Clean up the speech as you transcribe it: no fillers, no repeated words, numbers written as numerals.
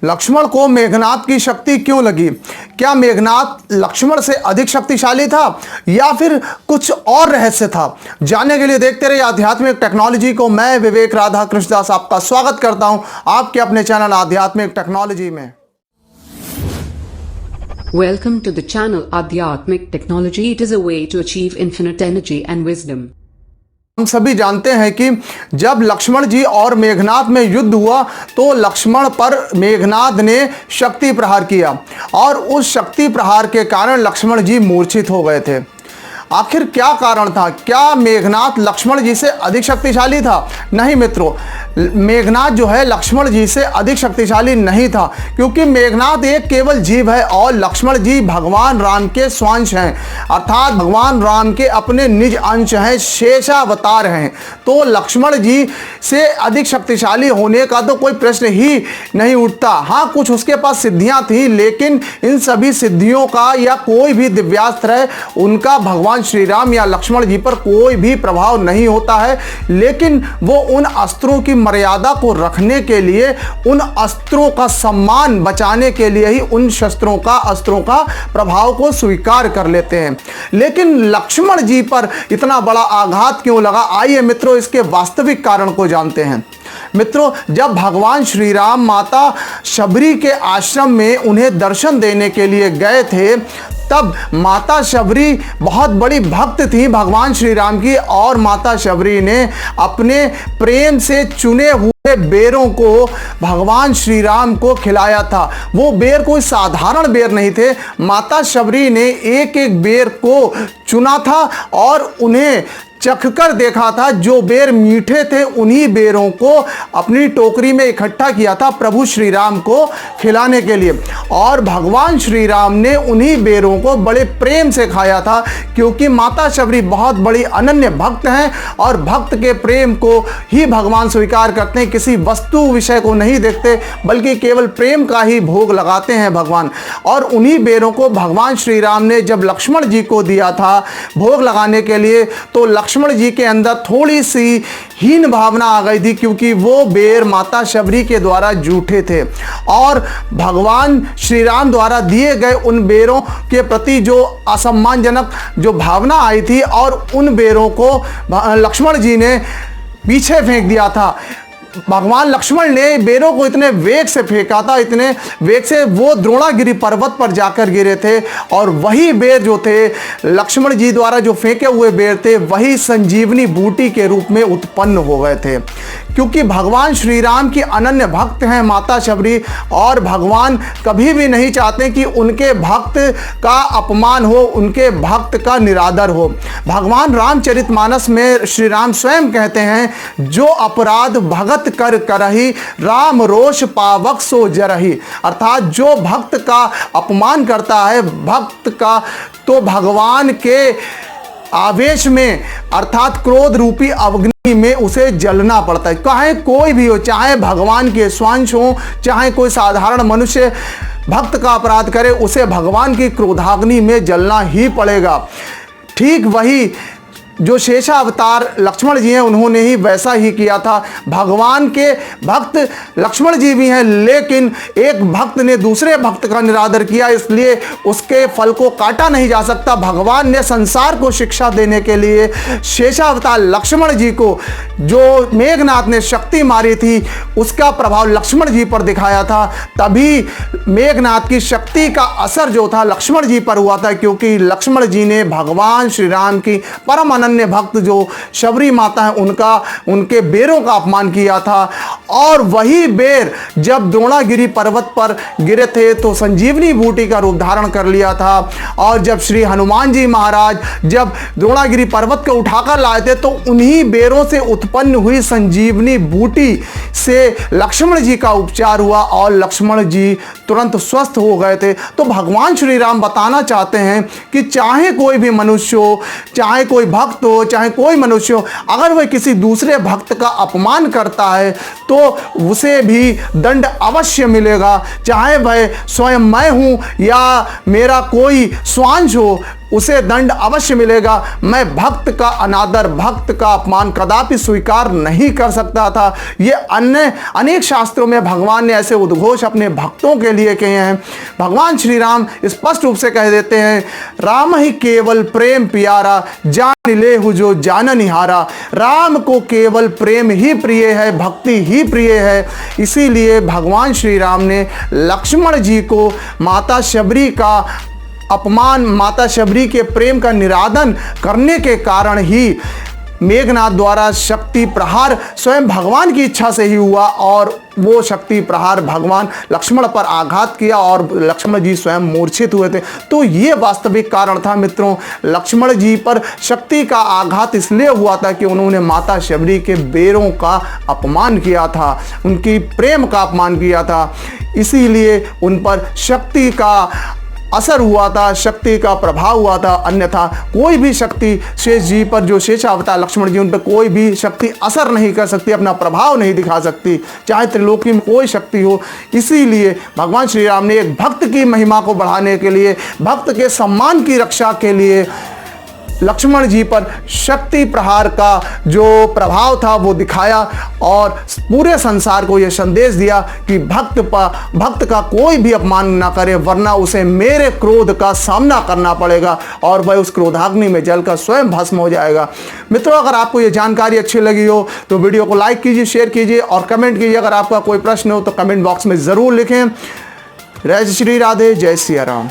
लक्ष्मण को मेघनाद की शक्ति क्यों लगी? क्या मेघनाद लक्ष्मण से अधिक शक्तिशाली था या फिर कुछ और रहस्य था? जानने के लिए देखते रहिए आध्यात्मिक टेक्नोलॉजी को। मैं विवेक राधा कृष्णदास आपका स्वागत करता हूं आपके अपने चैनल आध्यात्मिक टेक्नोलॉजी में। Welcome to the channel Adhyatmic Technology. It is a way to achieve infinite energy and wisdom. हम सभी जानते हैं कि जब लक्ष्मण जी और मेघनाद में युद्ध हुआ तो लक्ष्मण पर मेघनाद ने शक्ति प्रहार किया और उस शक्ति प्रहार के कारण लक्ष्मण जी मूर्छित हो गए थे। आखिर क्या कारण था? क्या मेघनाद लक्ष्मण जी से अधिक शक्तिशाली था? नहीं मित्रों, मेघनाद जो है लक्ष्मण जी से अधिक शक्तिशाली नहीं था, क्योंकि मेघनाद एक केवल जीव है और लक्ष्मण जी भगवान राम के स्वांश हैं, अर्थात भगवान राम के अपने निज अंश हैं, शेषावतार हैं। तो लक्ष्मण जी से अधिक शक्तिशाली होने का तो कोई प्रश्न ही नहीं उठता। हाँ, कुछ उसके पास सिद्धियां थी, लेकिन इन सभी सिद्धियों का या कोई भी दिव्यास्त्र है उनका भगवान श्री राम या लक्ष्मण जी पर कोई भी प्रभाव नहीं होता है। लेकिन वो उन अस्त्रों की मर्यादा को रखने के लिए, उन अस्त्रों का सम्मान बचाने के लिए ही उन अस्त्रों का प्रभाव को स्वीकार कर लेते हैं। लेकिन लक्ष्मण जी पर इतना बड़ा आघात क्यों लगा? आइए मित्रों, इसके वास्तविक कारण को जानते हैं। मित्रों, जब भगवान श्री राम माता शबरी के आश्रम में उन्हें दर्शन देने के लिए गए थे, तब माता शबरी बहुत बड़ी भक्त थी भगवान श्री राम की, और माता शबरी ने अपने प्रेम से चुने हुए बेरों को भगवान श्री राम को खिलाया था। वो बेर कोई साधारण बेर नहीं थे। माता शबरी ने एक एक बेर को चुना था और उन्हें चखकर देखा था। जो बेर मीठे थे उन्हीं बेरों को अपनी टोकरी में इकट्ठा किया था प्रभु श्री राम को खिलाने के लिए, और भगवान श्री राम ने उन्हीं बेरों को बड़े प्रेम से खाया था, क्योंकि माता शबरी बहुत बड़ी अनन्य भक्त हैं और भक्त के प्रेम को ही भगवान स्वीकार करते हैं। किसी वस्तु विषय को नहीं देखते, बल्कि केवल प्रेम का ही भोग लगाते हैं भगवान। और उन्हीं बेरों को भगवान श्री राम ने जब लक्ष्मण जी को दिया था भोग लगाने के लिए, तो लक्ष्मण जी के अंदर थोड़ी सी हीन भावना आ गई थी, क्योंकि वो बेर माता शबरी के द्वारा जूठे थे और भगवान श्री राम द्वारा दिए गए उन बेरों के प्रति जो असम्मानजनक जो भावना आई थी, और उन बेरों को लक्ष्मण जी ने पीछे फेंक दिया था। भगवान लक्ष्मण ने बेरों को इतने वेग से फेंका था, इतने वेग से वो द्रोणागिरी पर्वत पर जाकर गिरे थे, और वही बेर जो थे लक्ष्मण जी द्वारा जो फेंके हुए बेर थे, वही संजीवनी बूटी के रूप में उत्पन्न हो गए थे। क्योंकि भगवान श्री राम की अनन्य भक्त हैं माता शबरी, और भगवान कभी भी नहीं चाहते कि उनके भक्त का अपमान हो, उनके भक्त का निरादर हो। भगवान रामचरितमानस में श्री राम स्वयं कहते हैं, जो अपराध भगत कर करही राम रोष पावक सो जरही। अर्थात जो भक्त का अपमान करता है भक्त का, तो भगवान के आवेश में अर्थात क्रोध रूपी अग्नि में उसे जलना पड़ता है। चाहे कोई भी हो, चाहे भगवान के स्वांश हो, चाहे कोई साधारण मनुष्य भक्त का अपराध करे, उसे भगवान की क्रोधाग्नि में जलना ही पड़ेगा। ठीक वही जो शेषावतार लक्ष्मण जी हैं उन्होंने ही वैसा ही किया था। भगवान के भक्त लक्ष्मण जी भी हैं, लेकिन एक भक्त ने दूसरे भक्त का निरादर किया, इसलिए उसके फल को काटा नहीं जा सकता। भगवान ने संसार को शिक्षा देने के लिए शेषावतार लक्ष्मण जी को जो मेघनाद ने शक्ति मारी थी उसका प्रभाव लक्ष्मण जी पर दिखाया था। तभी मेघनाद की शक्ति का असर जो था लक्ष्मण जी पर हुआ था, क्योंकि लक्ष्मण जी ने भगवान श्री राम की परम अनन्य भक्त जो शबरी माता है उनके बेरों का अपमान किया था। और वही बेर जब द्रोणागिरी पर्वत पर गिरे थे तो संजीवनी बूटी का रूप धारण कर लिया था, और जब श्री हनुमान जी महाराज जब द्रोणागिरी पर्वत को उठाकर लाए थे तो उन्हीं बेरों से उत्पन्न हुई संजीवनी बूटी से लक्ष्मण जी का उपचार हुआ और लक्ष्मण जी तुरंत स्वस्थ हो गए थे। तो भगवान श्री राम बताना चाहते हैं कि चाहे कोई भी मनुष्य हो, चाहे कोई भक्त हो, चाहे कोई मनुष्य हो, अगर वह किसी दूसरे भक्त का अपमान करता है तो उसे भी दंड अवश्य मिलेगा। चाहे वह स्वयं मैं हूं या मेरा कोई स्वांश हो, उसे दंड अवश्य मिलेगा। मैं भक्त का अनादर, भक्त का अपमान कदापि स्वीकार नहीं कर सकता था। ये अन्य अनेक शास्त्रों में भगवान ने ऐसे उद्घोष अपने भक्तों के लिए कहे हैं। भगवान श्री राम स्पष्ट रूप से कह देते हैं, राम ही केवल प्रेम प्यारा, जान ले हु जो जान निहारा। राम को केवल प्रेम ही प्रिय है, भक्ति ही प्रिय है। इसीलिए भगवान श्री राम ने लक्ष्मण जी को माता शबरी का अपमान, माता शबरी के प्रेम का निरादन करने के कारण ही मेघनाद द्वारा शक्ति प्रहार स्वयं भगवान की इच्छा से ही हुआ और वो शक्ति प्रहार भगवान लक्ष्मण पर आघात किया और लक्ष्मण जी स्वयं मूर्छित हुए थे। तो ये वास्तविक कारण था मित्रों। लक्ष्मण जी पर शक्ति का आघात इसलिए हुआ था कि उन्होंने माता शबरी के बेरों का अपमान किया था, उनकी प्रेम का अपमान किया था। इसीलिए उन पर शक्ति का असर हुआ था, शक्ति का प्रभाव हुआ था। अन्यथा कोई भी शक्ति शेष जी पर, जो शेषावतार लक्ष्मण जी, उन पर कोई भी शक्ति असर नहीं कर सकती, अपना प्रभाव नहीं दिखा सकती, चाहे त्रिलोकी में कोई शक्ति हो। इसीलिए भगवान श्री राम ने एक भक्त की महिमा को बढ़ाने के लिए, भक्त के सम्मान की रक्षा के लिए लक्ष्मण जी पर शक्ति प्रहार का जो प्रभाव था वो दिखाया और पूरे संसार को ये संदेश दिया कि भक्त का कोई भी अपमान ना करे, वरना उसे मेरे क्रोध का सामना करना पड़ेगा और वह उस क्रोधाग्नि में जलकर स्वयं भस्म हो जाएगा। मित्रों, अगर आपको ये जानकारी अच्छी लगी हो तो वीडियो को लाइक कीजिए, शेयर कीजिए और कमेंट कीजिए। अगर आपका कोई प्रश्न हो तो कमेंट बॉक्स में ज़रूर लिखें। जय श्री राधे, जय सिया राम।